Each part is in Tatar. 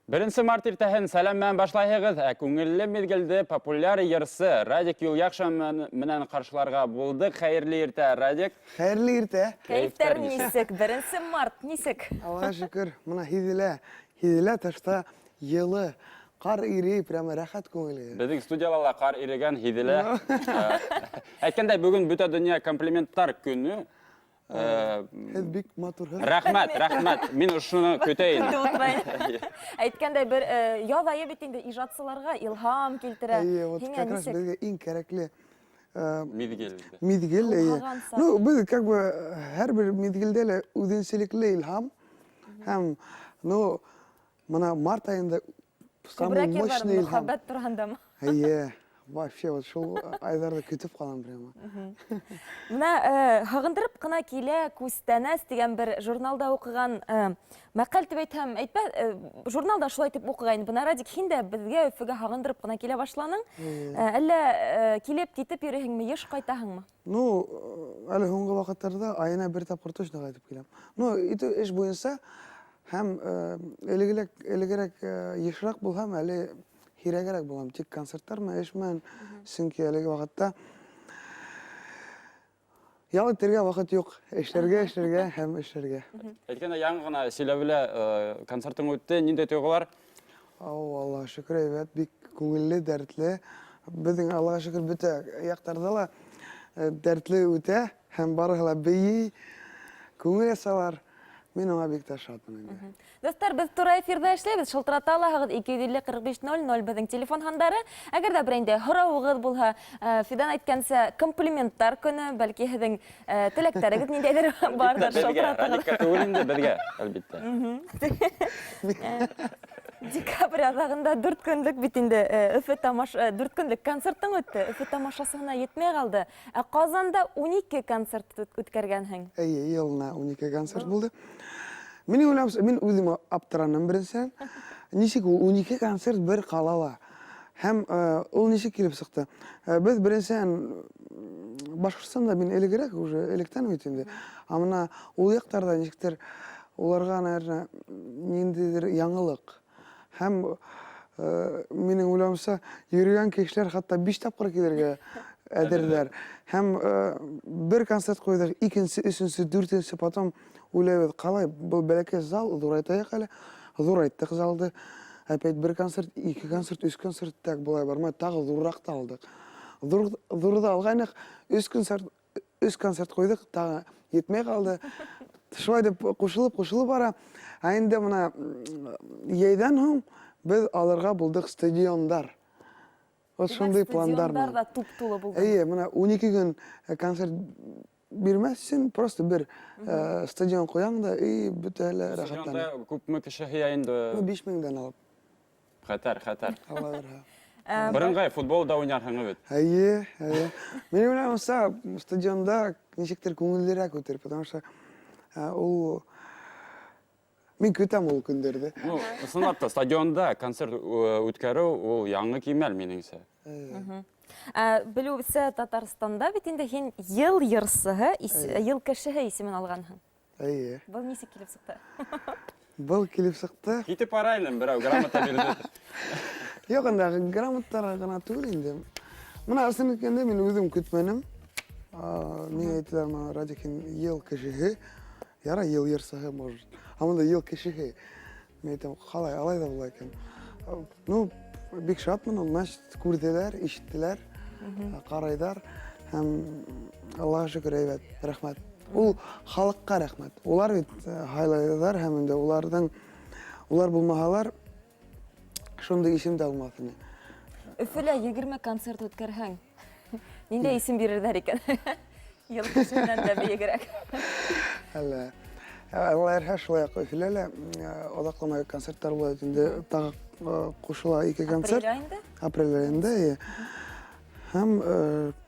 Бірінші март иртәһен сәлеммен башлайһығыз. Күңелле мезгилде популяр йырсы Радик Юлъякшин менән каршыларга булды. Хәерле иртә, Радик. Хәерле иртә. Кәйфтәр нисек? 1 март нисек? Аллаһка шөкер. Мына һизелә ташта йылы кар ири, прямо рәхәт күңеле. Безнең студияларда кар ирегән һизелә. Әйткәндәй, бүген бөтә дөнья комплименттар көне. Һез бик матурһыз. Рәхмәт. Мин шуны көтәйин. Әйткәндәй, бер яз айы бит инде иҗатчыларга илһам килтерә. Вот как раз безгә иң кирәкле Мизгил. мизгил. Илһамганса. Ну, без как бы һәрбер мизгилдә лә үзенчәлекле илһам. Һәм, ну, мына март айында самый Күбрәк мощный еллар илһам. мөхәббәт турында. Вообще, вот шул айдарда көтеп калам прямо. Менә һагындырып кына килә Күстәнәс дигән бер журналда укыган мәкаль дип әйтһәм, журналда шулай дип укыган. Бuna Радик, һин дә безгә Өфөгә һагындырып кына килә башланың. Әллә килеп китеп йөрәһеңме, еш кайтаһыңмы? Ну, әле һуңгы вакытларда айына бер тапкыр точно кайтып киләм. Ну, эш буенча һәм элегрәк ешрак булһам, әле хирәгәрәк булам. Тик концертлармы эшмен, чөнки әлеге вакытта ял итәргә вакыт юк. Эшләргә һәм эшләргә. Әйткәндәй, яңа гына Силәбелә концертың үтте. Нинди тойгылар? Аллаһка шөкер, әйбәт, бик күңелле, дәртле. Безнең Аллаһка шөкер бөтә яктарда ла дәртле үтә һәм барыһы ла бейи, күңел ясалар. Мин аңа бик тә шатмын инде. Достар, без туры эфирда эшләбез. Шылтырата алаһыгыз 250-45-00 безнең телефон хандары. Әгәр дә берәйдә һорауыгыз булһа, Фидан әйткәнчә, комплименттар көне, бәлки һезнең теләктәрегез ниндәйдер бардыр, шылтыратыгыз. Радикка түгел инде, безгә, әлбәттә. Декабрь азагында 4 көнлек бит инде Өфө тамаша 4 көнлек концертың үтте. Өфө тамашасына етмәй калды. Казанда 12 концерт үткәргәнһең. Елына 12 концерт булды. Мин үзем аптыраным беренче. Ничек ул 12 концерт бер калала. Һәм ул ничек килеп чыкты? Без беренче Башкортстанда мин элегрәк уже электән бит инде. Амына ул яктарда ничектер уларга наверное ниндидер яңалык. Һәм минең уйлавымча йөргән кешеләр хәтта 5 тапкыр килергә әдерләр. Һәм бер концерт куйдык, икенче, өченче, дүртенче, потом уйлайбыз, калай бу бәләкәй зал зурайтайык әле. Зурайттык залды. Опять бер концерт, 2 концерт, 3 концерт так булай бармай, тагы зуррак та алдык. Зурда алгайнык, 3 концерт куйдык, тагы етмәй калды. Шулай дип кушылып бара. Инде мына яйдан һуң без алырга булдык стадиондар. Вот шундый пландар. Стадиондарда туп-тулы булды. Мына 12 көн концерт бирмәс өчен просто бер стадион куяң да бөтә әле рәхәтләнә. Стадионда күпме кеше һыя инде? 5000-дән алып. Хәтәр. Алла бирһә. Борынгай футболда уйнарһың бит. Минем уйлавымча стадионда ничектер күңеллерәк үтер, потому что ул мин көтәм ул көндәрдә. Ну, сынлап та стадионда концерт үткәрү ул яңа кимәл минеңсә. Белүебезчә, Татарстанда бит инде һин ел йырсыһы, ел кешеһе исемен алганһың. Бу нисек килеп чыкты? Был килеп чыкты. Китеп барайлым, берәү грамота бирде. Юк, анда грамоталар гына түгел инде. Мына асын иткәндә мин үзем көтмәнем. Мин әйттеләр, мына Радикин ел кешеһе. Яра ел йырсыһы может. Амында ел кешеһе. Мин әйтәм, калай, алай да була икән. Ну, бик шатмын, значит, күрделәр, ишеттеләр, карайдар. Һәм Аллаһка шөкер, әйбәт, рәхмәт. Ул халыкка рәхмәт. Улар бит хайлайлар һәм инде улар булмаһалар, шундый исем дә булмас иде. Өфөлә 20 концерт үткәрһәң, нинди исем бирерләр икән? Ел кешеһеннән дә бигрәк. Әллә алар һәр шулай Өфөлә одакламай концерттар була инде, тагы кушыла 2 концерт. Апрель айында. Һәм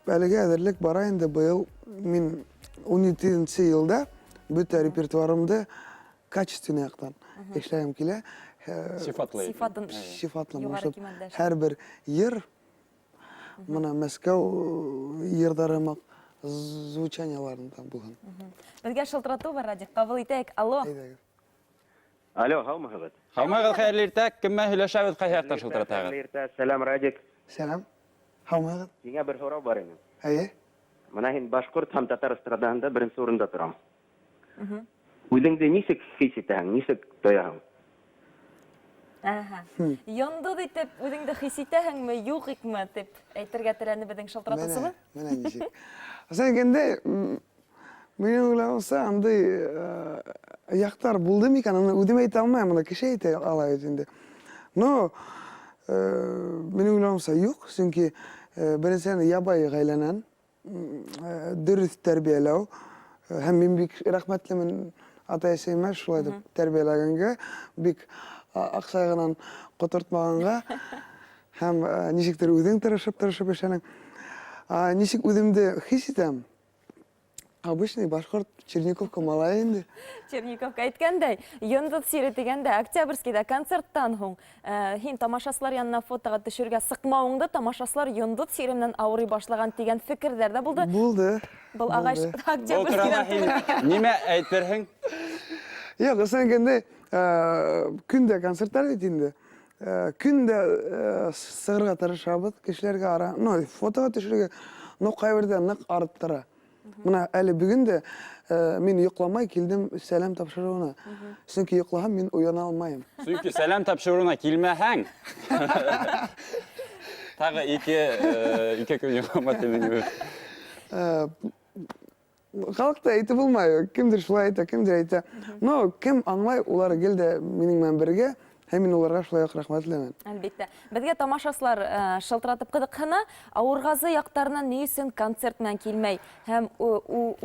әлегә әзерлек бара инде быел. Мин 17нче елда бөтә репертуарымды качественный яктан эшләгән килә. Сифатлы. Сифатлы. Һәр бер йыр мына Мәскәү йырдарымы звучанияларында булган. Безгә шылтырату бар, Радик, кабул итәйек. Алло. Алло, һаумыһығыҙ? Һаумыгыз, хәйерле иртә. Кеммен һөйләшәбез, кайһы яктан шылтыратабыз? Иртә, сәлам, Радик. Сәлам. Һаумыгыз. Сиңә бер һорау бар ине. Әйе. Мына һин башҡорт һәм татар эстрадаһында беренсе урында торам. Үҙеңде нисек хис итәһең, нисек тояһың? Йондоҙ итеп үҙеңде хис итәһеңме, юҡ икме тип әйтергә теләне беҙҙең шылтыратыусыбыҙ? Менә нисек. Sen kendi benim uygulamışsa андай яктар булды микән? Аны үҙем әйтә алмайым, аны кеше әйтә ала өтендә. Но benim uygulamışsa юк, чөнки беренсен ябай гаиләнән дөрес тәрбияләү һәм мин бик рәхмәтлемен ата-әсәйемә шулай дип тәрбияләгәнгә, бик аксайгынан котыртмаганга һәм ничектер үҙең тырышып эшләнең. Ничек үҙемде хис итәм? Обычный башҡорт Черниковка малайы инде. Черниковка әйткәндәй, Йондоҙ сире тигәндә Октябрьскийҙа концерттан һуң һин тамашасылар янына фотоға төшөргә сыҡмауыңды тамашасылар Йондоҙ сире менән ауырый башлаган тигән фекерҙәр ҙә булды. Булды. Был ағаш Был турала Октябрьскийҙан һин нимә әйтерһең? Юк, ысен кенде көндә концерттар бит инде. Көндә сығырға тырышабыҙ, кешеләргә ара, фотоға төшөргә, ҡайберҙә ныҡ арыттыра. Мына әле бөгөн дә мин йоҡламай килдем сәлам тапшырыуына. Сөнки йоҡлаһам мин уяна алмайым. Сөнки сәлам тапшырыуына килмәһәң, тағы ике көн йоҡлама тимен. Халыҡта әйтеп булмай, кемдер шулай әйтә, кемдер әйтә. Но кем аңлай, улар гел дә минең менән бергә. Һәм мин уларға шулай уҡ рәхмәтлемен. Әлбиттә. Беҙгә тамашасылар шылтыратып ҡыҙыҡһына, ауырғазы яҡтарынан ни өсөн концерт менән килмәй һәм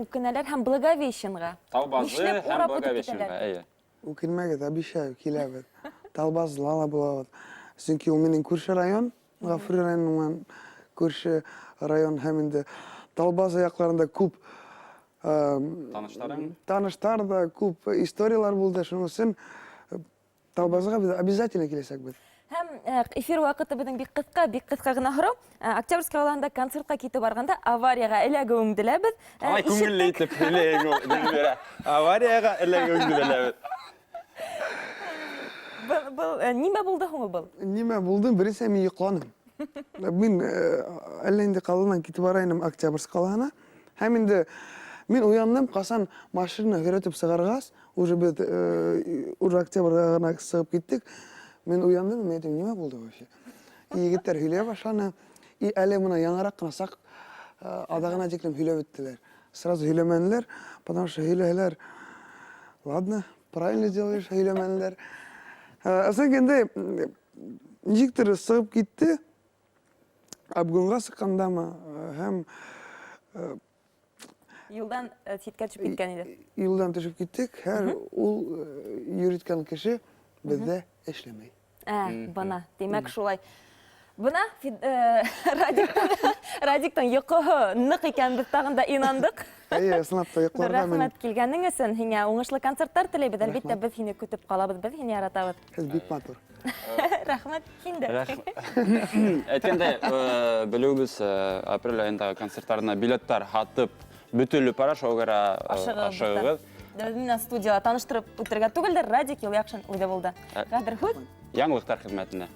үкенәләр һәм Благовещенға. Талбазы һәм Благовещенға, әйе. Үкенмәгеҙ, обещаю, киләбеҙ. Талбазла ла булабыҙ. Сөнки ул минең күрше район, Ғафури районынан күрше район һәм инде Талбазы яҡларында күп таныштар да, күп историялар булды. Шуның өсөн Талбазыға біз обязательно киләсәкбеҙ. Һәм эфир ваҡыты беҙҙең бик ҡыҫҡа ғына һорау. Октябрьский алаңында концертҡа китеп барғанда аварияға эләгеүеңде лә беҙ Ҡалай күңелле итеп һөйләйең ул, Дилбирә. Аварияға эләгеүеңде лә беҙ. Нимә булды һуң был? Нимә булды? Беренсә мин йоҡланым. Мин әллә инде ҡаланан китеп бара инем Октябрьск ҡалаһына. Һәм инде мин уяндым, ҡасан машина һөйрәтеп сығарғас, уже беҙ Октябрьгә ғына сығып киттек. Мин уяндым, мин әйтем, нимә булды вообще? Егеттәр һөйләй башланы. Әле мына яңыраҡ ҡына саҡ аҙағына тиклем һөйләп бөттөләр. Сразу һөйләмәнеләр, потому что һөйләһәләр, ладно, правильно делаешь, һөйләмәнеләр. Әсәкәндә ничектер сығып китте. Обгонға сыҡҡандамы һәм Юлдан ситкә төшөп киткән иде. Юлдан төшөп киттек, һәм ул йөрөткән кеше беҙҙә эшләмәй. Бына, демәк шулай. Бына Радиктың йоҡоһо ныҡ икән, беҙ тағын да инандыҡ. Әйе, ысынлап та йоҡларға мин. Рәхмәт килгәнең өсөн, һиңә уңышлы концерттар теләйбеҙ. Әлбиттә, беҙ һине көтөп ҡалабыҙ, беҙ һине яратабыҙ. Һеҙ бик матур. Рәхмәт, һин дә. Әйткәндәй, белеүебез, апрель айындағы концерттарына билеттар һатып, бөтөлөп бара, шуға ашығығыҙ. Беҙ менән студияла таныштырып үтергә түгелдер, Радик Юлъяҡшин үҙе булды. Хәҙер һүҙ Яңылыҡтар хеҙмәтенә.